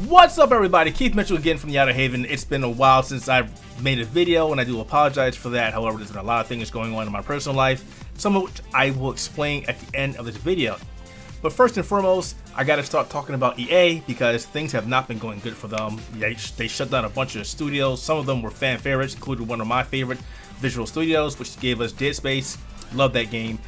What's up, everybody? Keith Mitchell again from the Outerhaven. It's been a while since I've made a video, and I do apologize for that. However, there's been a lot of things going on in my personal life, some of which I will explain at the end of this video. But first and foremost, I got to start talking about EA because things have not been going good for them. They shut down a bunch of studios. Some of them were fan favorites, including one of my favorite, Visual Studios, which gave us Dead Space. Love that game.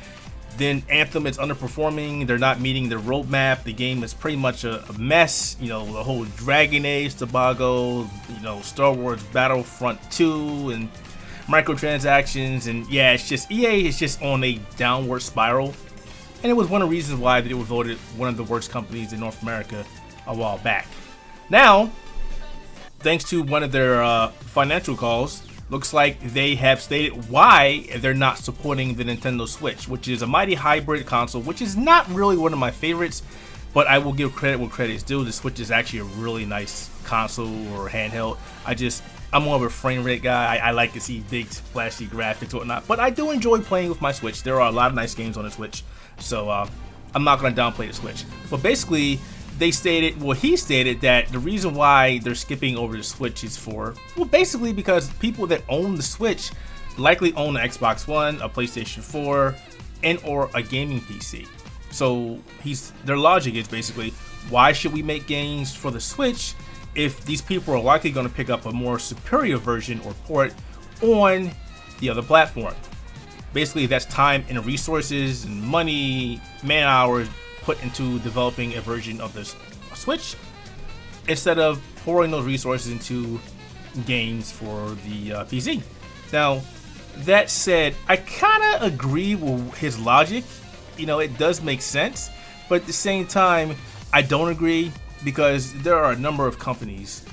Then Anthem is underperforming. They're not meeting their roadmap. The game is pretty much a mess. You know, the whole Dragon Age debacle, you know, Star Wars Battlefront 2 and microtransactions. And yeah, it's just, EA is just on a downward spiral. And it was one of the reasons why they were voted one of the worst companies in North America a while back. Now, thanks to one of their financial calls, looks like they have stated why they're not supporting the Nintendo Switch, which is a mighty hybrid console, which is not really one of my favorites, but I will give credit where credit is due. The Switch is actually a really nice console or handheld. I'm more of a frame rate guy. I like to see big flashy graphics or whatnot, but I do enjoy playing with my Switch. There are a lot of nice games on the Switch, so I'm not going to downplay the Switch. But basically, he stated that the reason why they're skipping over the Switch is basically because people that own the Switch likely own an Xbox One, a PlayStation 4, and or a gaming PC. So their logic is basically, why should we make games for the Switch if these people are likely going to pick up a more superior version or port on the other platform? Basically, that's time and resources and money, man hours put into developing a version of this Switch instead of pouring those resources into games for the PC. Now, that said, I kind of agree with his logic. You know, it does make sense, but at the same time, I don't agree because there are a number of companies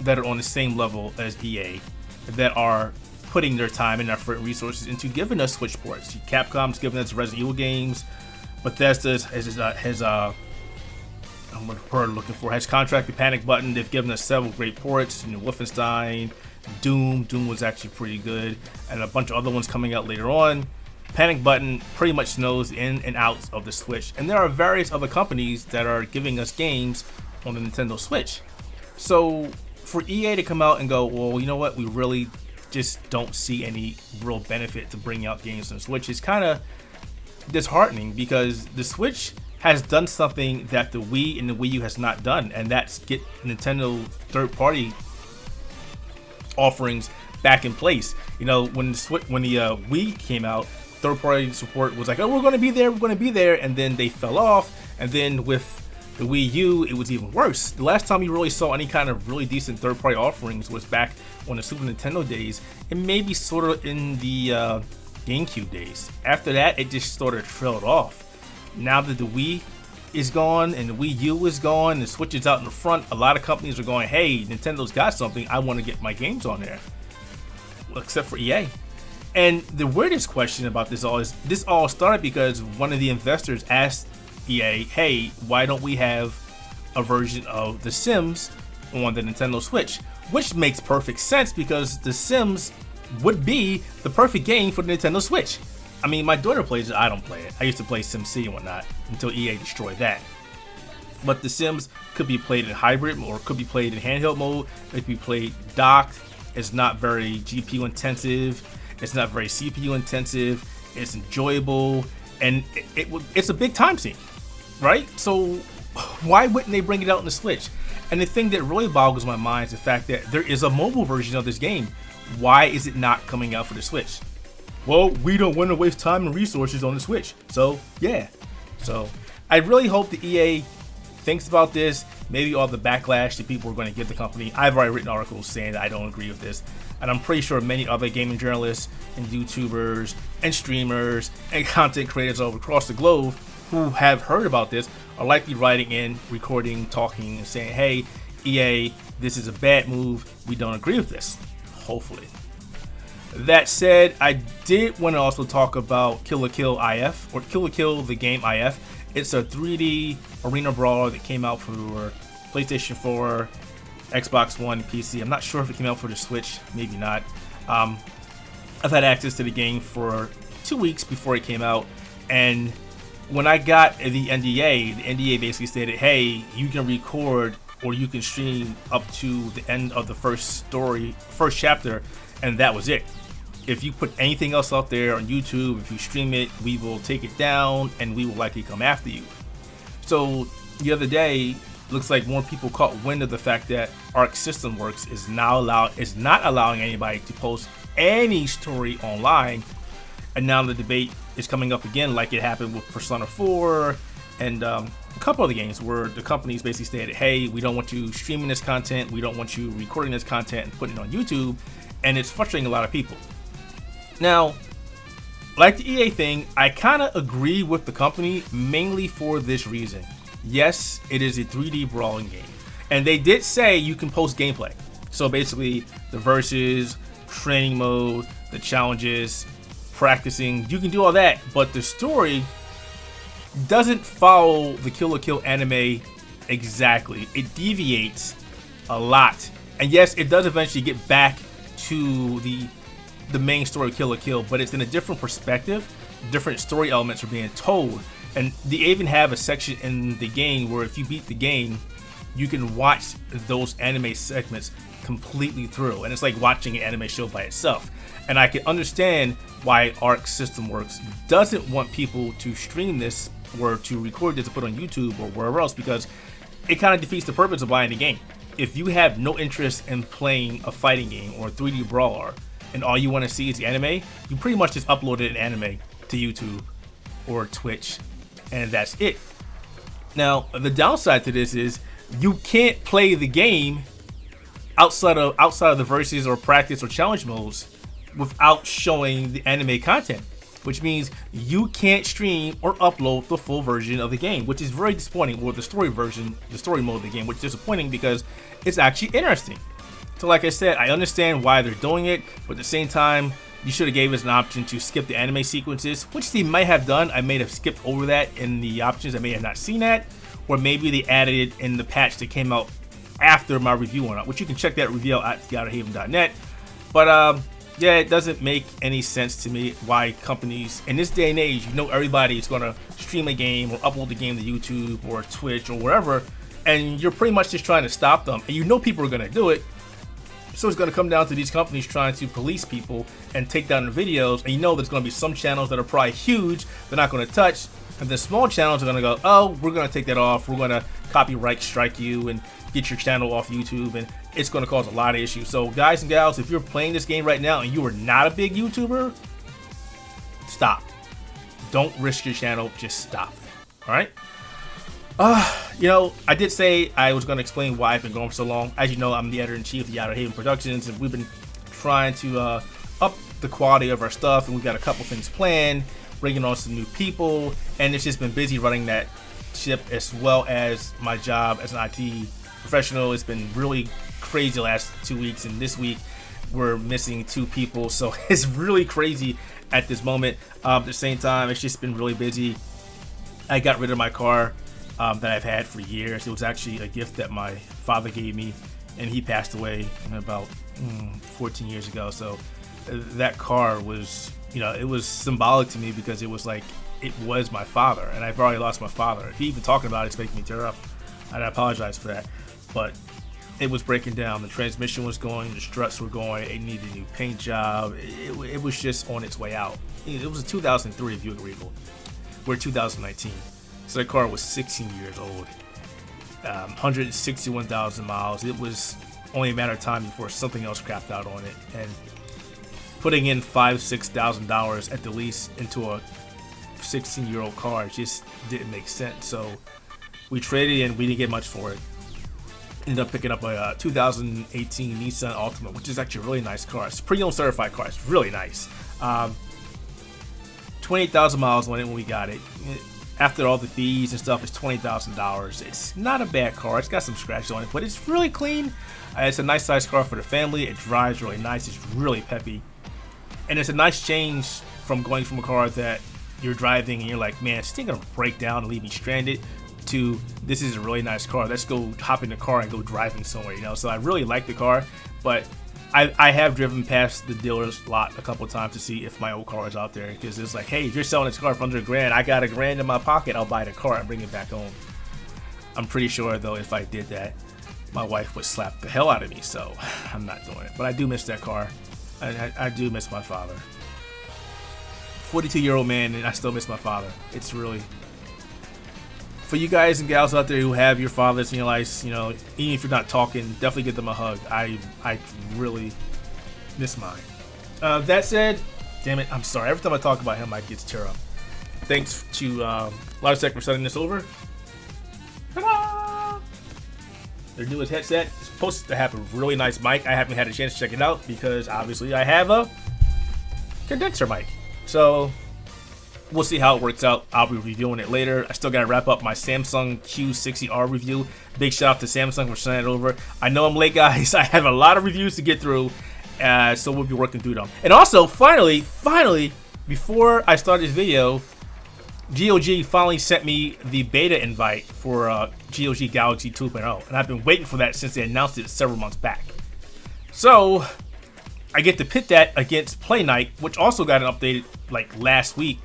that are on the same level as EA that are putting their time and effort and resources into giving us Switch ports. Capcom's giving us Resident Evil games. Bethesda has contracted Panic Button. They've given us several great ports. You know, Wolfenstein, Doom was actually pretty good, and a bunch of other ones coming out later on. Panic Button pretty much knows the in and outs of the Switch, and there are various other companies that are giving us games on the Nintendo Switch. So for EA to come out and go, well, you know what, we really just don't see any real benefit to bring out games on the Switch, is kind of disheartening because the Switch has done something that the Wii and the Wii U has not done, and that's get Nintendo third-party offerings back in place. You know, when the Wii came out, third-party support was like, oh, we're going to be there, and then they fell off. And then with the Wii U, it was even worse. The last time you really saw any kind of really decent third-party offerings was back on the Super Nintendo days, and maybe sort of in the GameCube days. After that, it just sort of trailed off. Now that the Wii is gone and the Wii U is gone, the Switch is out in the front, a lot of companies are going, hey, Nintendo's got something, I want to get my games on there. Well, except for EA. And the weirdest question about this all started because one of the investors asked EA, hey, why don't we have a version of The Sims on the Nintendo Switch? Which makes perfect sense because The Sims would be the perfect game for the Nintendo Switch. I mean, my daughter plays it, I don't play it. I used to play SimCity and whatnot until EA destroyed that. But The Sims could be played in hybrid or could be played in handheld mode. It could be played docked. It's not very GPU intensive. It's not very CPU intensive. It's enjoyable, and it's a big time sink, right? So why wouldn't they bring it out on the Switch? And the thing that really boggles my mind is the fact that there is a mobile version of this game. Why is it not coming out for the Switch? Well, we don't want to waste time and resources on the Switch. So, yeah. So, I really hope the EA thinks about this. Maybe all the backlash that people are going to give the company. I've already written articles saying that I don't agree with this. And I'm pretty sure many other gaming journalists and YouTubers and streamers and content creators all across the globe who have heard about this are likely writing in, recording, talking, and saying, hey, EA, this is a bad move. We don't agree with this. Hopefully. That said, I did want to also talk about Kill la Kill IF, or Kill la Kill the game IF. It's a 3D arena brawler that came out for PlayStation 4, Xbox One, PC. I'm not sure if it came out for the Switch, maybe not. I've had access to the game for 2 weeks before it came out, and when I got the NDA basically stated, hey, you can record or you can stream up to the end of the first chapter, and that was it. If you put anything else out there on YouTube, if you stream it, we will take it down and we will likely come after you. So the other day, looks like more people caught wind of the fact that Arc System Works is not allowing anybody to post any story online, and now the debate is coming up again, like it happened with Persona 4 and a couple other games, where the companies basically stated, hey, we don't want you streaming this content, we don't want you recording this content and putting it on YouTube, and it's frustrating a lot of people. Now, like the EA thing, I kind of agree with the company, mainly for this reason. Yes, it is a 3D brawling game, and they did say you can post gameplay. So basically, the versus, training mode, the challenges, practicing, you can do all that, but the story doesn't follow the Kill la Kill anime exactly. It deviates a lot, and yes, it does eventually get back to the main story of Kill la Kill, but it's in a different perspective. Different story elements are being told, and they even have a section in the game where if you beat the game, you can watch those anime segments completely through, and it's like watching an anime show by itself. And I can understand why Arc System Works doesn't want people to stream this or to record this to put on YouTube or wherever else, because it kind of defeats the purpose of buying the game. If you have no interest in playing a fighting game or a 3D brawler, and all you want to see is the anime, you pretty much just uploaded an anime to YouTube or Twitch, and that's it. Now, the downside to this is you can't play the game outside of the versus or practice or challenge modes without showing the anime content, which means you can't stream or upload the full version of the game, which is very disappointing, or the story mode of the game, which is disappointing because it's actually interesting. So like I said, I understand why they're doing it, but at the same time, you should have gave us an option to skip the anime sequences, which they might have done. I may have skipped over that in the options. I may have not seen that, or maybe they added it in the patch that came out after my review went out, which you can check that review out at Outerhaven.net. But yeah, it doesn't make any sense to me why companies in this day and age, you know, everybody is going to stream a game or upload the game to YouTube or Twitch or wherever, and you're pretty much just trying to stop them, and you know people are going to do it. So it's going to come down to these companies trying to police people and take down the videos, and you know there's going to be some channels that are probably huge they're not going to touch, and the small channels are going to go, oh, we're going to take that off, we're going to copyright strike you and get your channel off YouTube, and it's going to cause a lot of issues. So guys and gals, if you're playing this game right now and you are not a big YouTuber, stop. Don't risk your channel, just stop. All right. You know, I did say I was going to explain why I've been going for so long. As you know, I'm the editor-in-chief of the Outerhaven Productions, and we've been trying to up the quality of our stuff, and we've got a couple things planned, bringing on some new people, and it's just been busy running that ship, as well as my job as an IT professional. It's been really crazy the last 2 weeks, and this week we're missing 2 people, so it's really crazy at this moment. At the same time, it's just been really busy. I got rid of my car that I've had for years. It was actually a gift that my father gave me, and he passed away about 14 years ago. So that car was, you know, it was symbolic to me because it was like, it was my father, and I've already lost my father. If even talking about it's making me tear up, and I apologize for that. But it was breaking down. The transmission was going, the struts were going, it needed a new paint job. It was just on its way out. It was a 2003 Buick Regal. We're 2019. So that car was 16 years old, 161,000 miles. It was only a matter of time before something else crapped out on it. And putting in $5,000–6,000 at the least into a 16-year-old car just didn't make sense. So we traded in. We didn't get much for it. Ended up picking up a 2018 Nissan Altima, which is actually a really nice car. It's a pre-owned certified car. It's really nice. 28,000 miles on it when we got it. After all the fees and stuff, it's $20,000. It's not a bad car. It's got some scratches on it, but it's really clean. It's a nice size car for the family. It drives really nice. It's really peppy. And it's a nice change from going from a car that you're driving and you're like, man, it's gonna break down and leave me stranded, to this is a really nice car. Let's go hop in the car and go driving somewhere, you know? So I really like the car, but I have driven past the dealer's lot a couple of times to see if my old car is out there, because it's like, hey, if you're selling this car for under $1,000, I got $1,000 in my pocket, I'll buy the car and bring it back home. I'm pretty sure though, if I did that, my wife would slap the hell out of me, so I'm not doing it. But I do miss that car. I do miss my father. 42-year-old man, and I still miss my father. It's really... For you guys and gals out there who have your fathers in your lives, you know, even if you're not talking, definitely give them a hug. I really miss mine. That said, damn it, I'm sorry. Every time I talk about him, I get to tear up. Thanks to Logitech for sending this over. Ta-da! Their newest headset is supposed to have a really nice mic. I haven't had a chance to check it out because obviously I have a condenser mic. So we'll see how it works out. I'll be reviewing it later. I still got to wrap up my Samsung Q60R review. Big shout out to Samsung for sending it over. I know I'm late, guys. I have a lot of reviews to get through, so we'll be working through them. And also, finally, before I start this video, GOG finally sent me the beta invite for GOG Galaxy 2.0, and I've been waiting for that since they announced it several months back. So I get to pit that against Play Night, which also got an update like last week.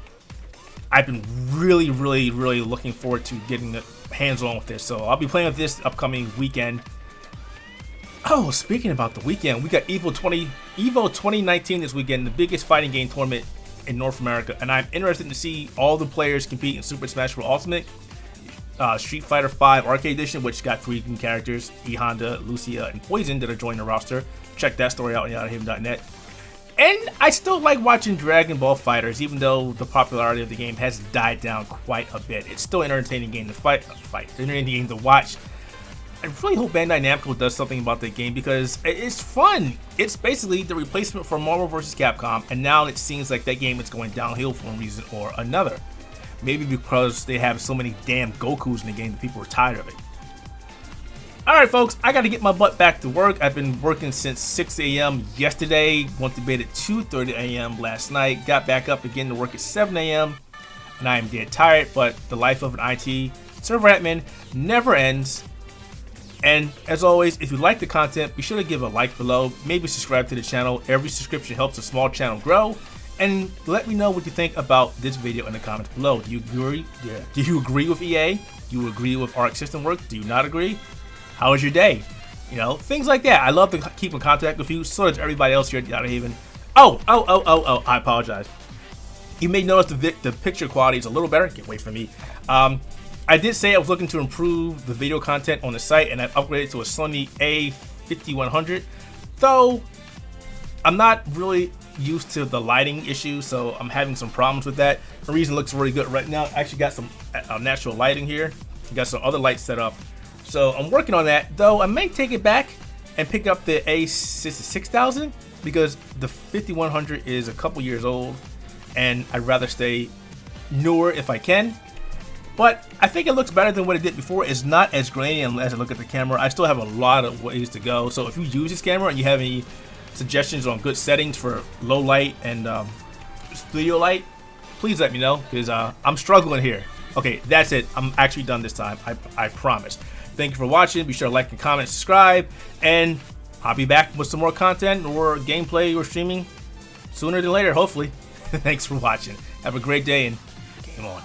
I've been really looking forward to getting the hands-on with this, so I'll be playing with this upcoming weekend. Oh, speaking about the weekend, we got EVO 2019 this weekend, the biggest fighting game tournament in North America, and I'm interested to see all the players compete in Super Smash Bros. Ultimate, Street Fighter V Arcade Edition, which got 3 new characters, E Honda, Lucia, and Poison, that are joining the roster. Check that story out on Outerhaven.net. And I still like watching Dragon Ball FighterZ, even though the popularity of the game has died down quite a bit. It's still an entertaining game to entertaining game to watch. I really hope Bandai Namco does something about the game because it's fun. It's basically the replacement for Marvel vs. Capcom, and now it seems like that game is going downhill for one reason or another. Maybe because they have so many damn Gokus in the game that people are tired of it. Alright folks, I gotta get my butt back to work. I've been working since 6 a.m. yesterday, went to bed at 2:30 a.m. last night, got back up again to work at 7 a.m. and I am dead tired, but the life of an IT server admin never ends. And as always, if you like the content, be sure to give a like below, maybe subscribe to the channel. Every subscription helps a small channel grow. And let me know what you think about this video in the comments below. Do you agree? Yeah. Do you agree with EA? Do you agree with Arc System Works? Do you not agree? How was your day? You know, things like that. I love to keep in contact with you. So does everybody else here at Outerhaven. Oh, I apologize. You may notice the picture quality is a little better. Get away from me. I did say I was looking to improve the video content on the site, and I've upgraded to a Sony A5100. Though I'm not really used to the lighting issue, so I'm having some problems with that. The reason it looks really good right now, I actually got some natural lighting here. Got some other lights set up, so I'm working on that. Though I may take it back and pick up the A6000 because the 5100 is a couple years old, and I'd rather stay newer if I can. But I think it looks better than what it did before. It's not as grainy as I look at the camera. I still have a lot of ways to go. So if you use this camera and you have any suggestions on good settings for low light and studio light, please let me know, because I'm struggling here. Okay, that's it. I'm actually done this time. I promise. Thank you for watching. Be sure to like and comment, subscribe, and I'll be back with some more content or gameplay or streaming sooner than later, hopefully. Thanks for watching. Have a great day and game on.